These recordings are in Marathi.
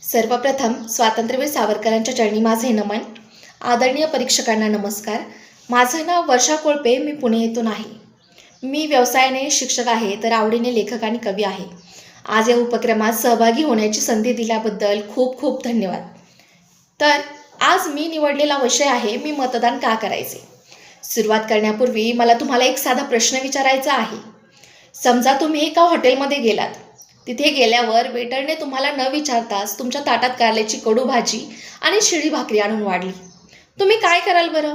सर्वप्रथम स्वातंत्र्यवीर सावरकरांच्या चरणी माझे नमन. आदरणीय परीक्षकांना नमस्कार. माझं नाव वर्षा कोळपे, मी पुणे येथून आहे. मी व्यवसायाने शिक्षक आहे, तर आवडीने लेखक आणि कवी आहे. आज या उपक्रमात सहभागी होण्याची संधी दिल्याबद्दल खूप खूप धन्यवाद. तर आज मी निवडलेला विषय आहे, मी मतदान का करायचे. सुरुवात करण्यापूर्वी मला तुम्हाला एक साधा प्रश्न विचारायचा आहे. समजा तुम्ही एका हॉटेलमध्ये गेलात. तिथे गेल्यावर वेटरने तुम्हाला न विचारताच तुमच्या ताटात कारल्याची कडू भाजी आणि शिळी भाकरी आणून वाढली. तुम्ही काय कराल बरं?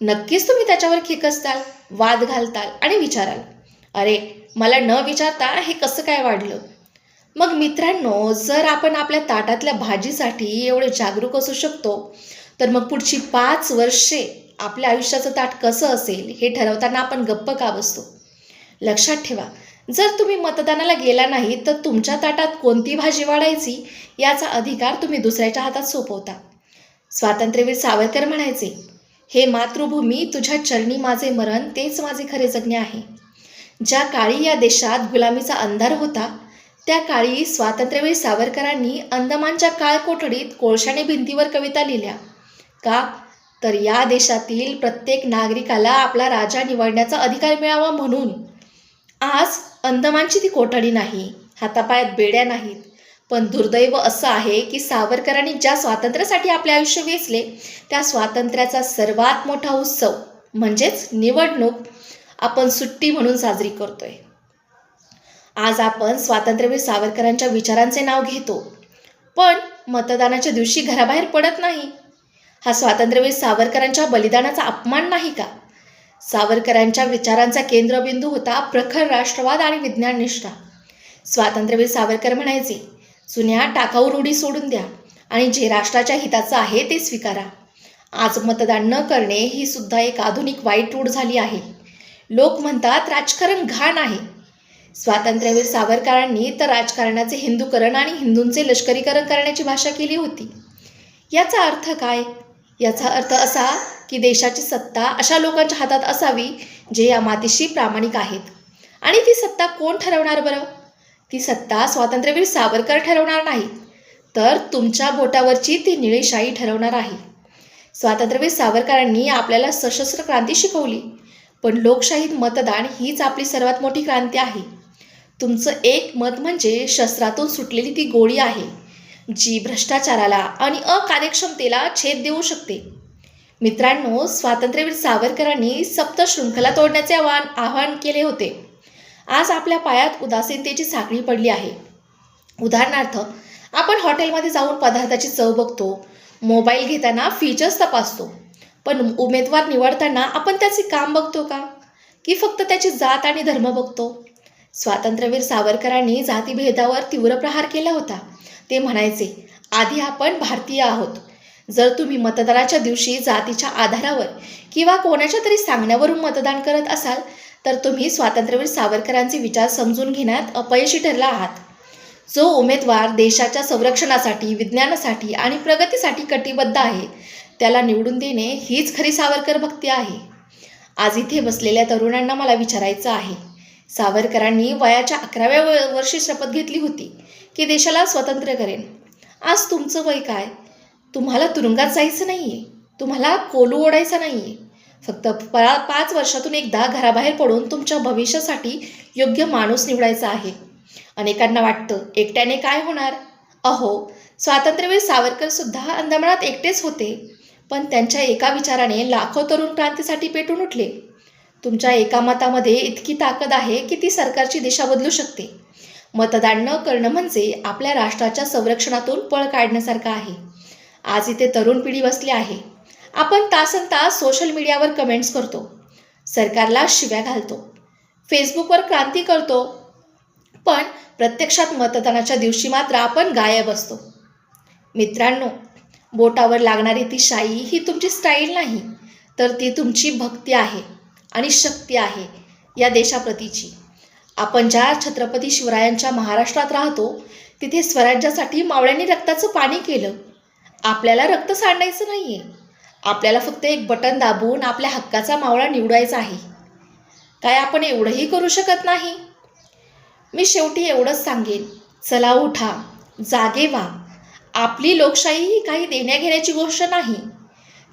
नक्कीच तुम्ही त्याच्यावर खेकसताल, वाद घालताल आणि विचाराल, अरे मला न विचारता हे कसं काय वाढलं? मग मित्रांनो, जर आपण आपल्या ताटातल्या भाजीसाठी एवढे जागरूक असू शकतो, तर मग पुढची 5 वर्षे आपल्या आयुष्याचं ताट कसं असेल हे ठरवताना आपण गप्प का बसतो? लक्षात ठेवा, जर तुम्ही मतदानाला गेला नाही तर तुमच्या ताटात कोणती भाजी वाढायची याचा अधिकार तुम्ही दुसऱ्याच्या हातात सोपवता. स्वातंत्र्यवीर सावरकर म्हणायचे, हे मातृभूमी तुझ्या चरणी माझे मरण तेच माझे खरे जगणे आहे. ज्या काळी या देशात गुलामीचा अंधार होता, त्या काळी स्वातंत्र्यवीर सावरकरांनी अंदमानच्या काळकोठडीत कोळशाने भिंतीवर कविता लिहिल्या. का? तर या देशातील प्रत्येक नागरिकाला आपला राजा निवडण्याचा अधिकार मिळावा म्हणून. आज अंदमानची ती कोठडी नाही, हातापायात बेड्या नाहीत, पण दुर्दैव असं आहे की सावरकरांनी ज्या स्वातंत्र्यासाठी आपले आयुष्य वेचले, त्या स्वातंत्र्याचा सर्वात मोठा उत्सव म्हणजेच निवडणूक आपण सुट्टी म्हणून साजरी करतोय. आज आपण स्वातंत्र्यवीर सावरकरांच्या विचारांचे नाव घेतो, पण मतदानाच्या दिवशी घराबाहेर पडत नाही. हा स्वातंत्र्यवीर सावरकरांच्या बलिदानाचा अपमान नाही का? सावरकरांच्या विचारांचा केंद्रबिंदू होता प्रखर राष्ट्रवाद आणि विज्ञाननिष्ठा. स्वातंत्र्यवीर सावरकर म्हणायचे, जुन्या टाकाऊ रूढी सोडून द्या आणि जे राष्ट्राच्या हिताचं आहे ते स्वीकारा. आज मतदान न करणे ही सुद्धा एक आधुनिक वाईट रूढ झाली आहे. लोक म्हणतात राजकारण घाण आहे. स्वातंत्र्यवीर सावरकरांनी तर राजकारणाचे हिंदूकरण आणि हिंदूंचे लष्करीकरण करण्याची भाषा केली होती. याचा अर्थ काय? याचा अर्थ असा की देशाची सत्ता अशा लोकांच्या हातात असावी जे या मातीशी प्रामाणिक आहेत. आणि ती सत्ता कोण ठरवणार बरं? ती सत्ता स्वातंत्र्यवीर सावरकर ठरवणार नाही, तर तुमच्या बोटावरची ती निळीशाई ठरवणार आहे. स्वातंत्र्यवीर सावरकरांनी आपल्याला सशस्त्र क्रांती शिकवली, पण लोकशाहीत मतदान हीच आपली सर्वात मोठी क्रांती आहे. तुमचं एक मत म्हणजे शस्त्रातून सुटलेली ती गोळी आहे, जी भ्रष्टाचाराला आणि अकार्यक्षमतेला छेद देऊ शकते. मित्रांनो, स्वातंत्र्यवीर सावरकरांनी सप्तशृंखला तोडण्याचे आवाहन केले होते. आज आपल्या पायात उदासीनतेची साखळी पडली आहे. उदाहरणार्थ, आपण हॉटेलमध्ये जाऊन पदार्थाची चव बघतो, मोबाईल घेताना फीचर्स तपासतो, पण उमेदवार निवडताना आपण त्याचे काम बघतो का? की फक्त त्याची जात आणि धर्म बघतो? स्वातंत्र्यवीर सावरकरांनी जातीभेदावर तीव्र प्रहार केला होता. ते म्हणायचे, आधी आपण भारतीय आहोत. जर तुम्ही मतदानाच्या दिवशी जातीच्या आधारावर किंवा कोणाच्या तरी सांगण्यावरून मतदान करत असाल, तर तुम्ही स्वातंत्र्यवीर सावरकरांचे विचार समजून घेण्यात अपयशी ठरला आहात. जो उमेदवार देशाच्या संरक्षणासाठी, विज्ञानासाठी आणि प्रगतीसाठी कटिबद्ध आहे, त्याला निवडून देणे हीच खरी सावरकर भक्ती आहे. आज इथे बसलेल्या तरुणांना मला विचारायचं आहे, सावरकरांनी वयाच्या 11व्या वर्षी शपथ घेतली होती की देशाला स्वतंत्र करेन. आज तुमचं वय काय? तुम्हाला तुरुंगात जायचं नाहीये, तुम्हाला कोलू ओढायचा नाहीये. फक्त 5 वर्षातून एकदा घराबाहेर पडून तुमच्या भविष्यासाठी योग्य माणूस निवडायचा आहे. अनेकांना वाटतं, एकट्याने काय होणार? अहो, स्वातंत्र्यवीर सावरकर सुद्धा अंदमानात एकटेच होते, पण त्यांच्या एका विचाराने लाखो तरुण क्रांतीसाठी पेटून उठले. तुमच्या एका मतामध्ये इतकी ताकद आहे की ती सरकारची दिशा बदलू शकते. मतदान न करणं म्हणजे आपल्या राष्ट्राच्या संरक्षणातून पळ काढण्यासारखं आहे. आज इथे तरुण पिढी बसली आहे. आपण तासनतास सोशल मीडियावर कमेंट्स करतो, सरकारला शिव्या घालतो, फेसबुकवर क्रांती करतो, पण प्रत्यक्षात मतदानाच्या दिवशी मात्र आपण गायब असतो. मित्रांनो, बोटावर लागणारी ती शाई ही तुमची स्टाईल नाही, तर ती तुमची भक्ती आहे आणि शक्ती आहे या देशाप्रतीची. आपण ज्या छत्रपती शिवरायांच्या महाराष्ट्रात राहतो, तिथे स्वराज्यासाठी मावळ्यांनी रक्ताचं पाणी केलं. आपल्याला रक्त सांडायचं नाहीये, आपल्याला फक्त एक बटन दाबून आपल्या हक्काचा मावळा निवडायचा आहे. काय आपण एवढंही करू शकत नाही? मी शेवटी एवढंच सांगेन, चला उठा, जागे व्हा आपली लोकशाही ही काही देण्याघेण्याची गोष्ट नाही,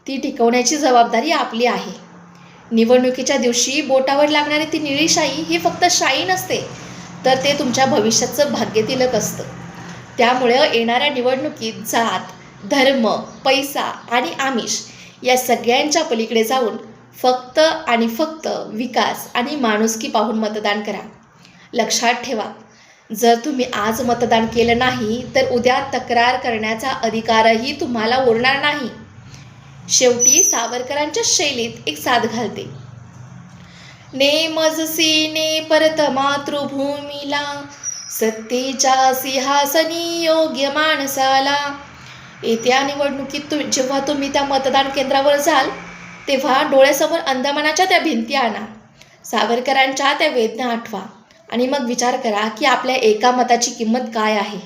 ती टिकवण्याची जबाबदारी आपली आहे. निवडणुकीच्या दिवशी बोटावर लागणारी ती निळी शाई ही फक्त शाई नसते, तर ते तुमच्या भविष्याचं भाग्यतिलक असतं. त्यामुळं येणाऱ्या निवडणुकीत जात, धर्म, पैसा आणि आमिष या सगळ्यांच्या पलीकडे जाऊन फक्त आणि फक्त विकास आणि माणुसकी पाहून मतदान करा. लक्षात ठेवा, जर तुम्ही आज मतदान केलं नाही तर उद्या तक्रार करण्याचा अधिकारही तुम्हाला उरणार नाही. शेवटी सावरकरांच्या शैलीत एक साथ घालते. नेमजसी ने परत मातृभूमीला, सत्तेच्या सिंहासनी योग्य माणसाला. येत्या निवडणुकीत जेव्हा तुम्ही त्या मतदान केंद्रावर जाल तेव्हा डोळ्यासमोर अंदमानाच्या त्या भिंती आणा, सावरकरांच्या त्या वेदना आठवा आणि मग विचार करा की आपल्या एका मताची किंमत काय आहे.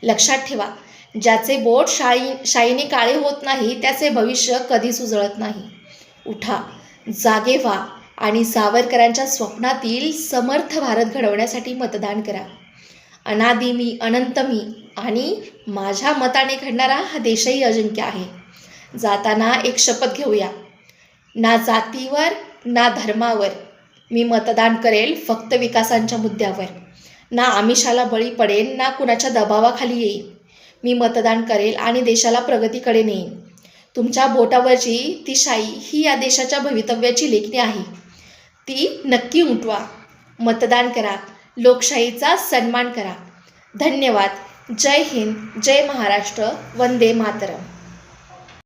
लक्षात ठेवा, ज्याचे बोट शाईने काळे होत नाही त्याचे भविष्य कधीच उजळत नाही. उठा, जागे व्हा आणि सावरकरांच्या स्वप्नातील समर्थ भारत घडवण्यासाठी मतदान करा. अनादि मी, अनंत मी आणि माझ्या मताने घडणारा हा देशही अजिंक्य आहे. जाताना एक शपथ घेऊया, ना जातीवर ना धर्मावर मी मतदान करेल, फक्त विकासांच्या मुद्द्यावर. ना आमिषाला बळी पडेन, ना कुणाच्या दबावाखाली येईन. मी मतदान करेल आणि देशाला प्रगतीकडे नेईन. तुमच्या बोटावरची ती शाई ही या देशाच्या भवितव्याची लेखणी आहे. ती नक्की उमटवा. मतदान करा, लोकशाहीचा सन्मान करा. धन्यवाद. जय हिंद, जय महाराष्ट्र, वंदे मातरम.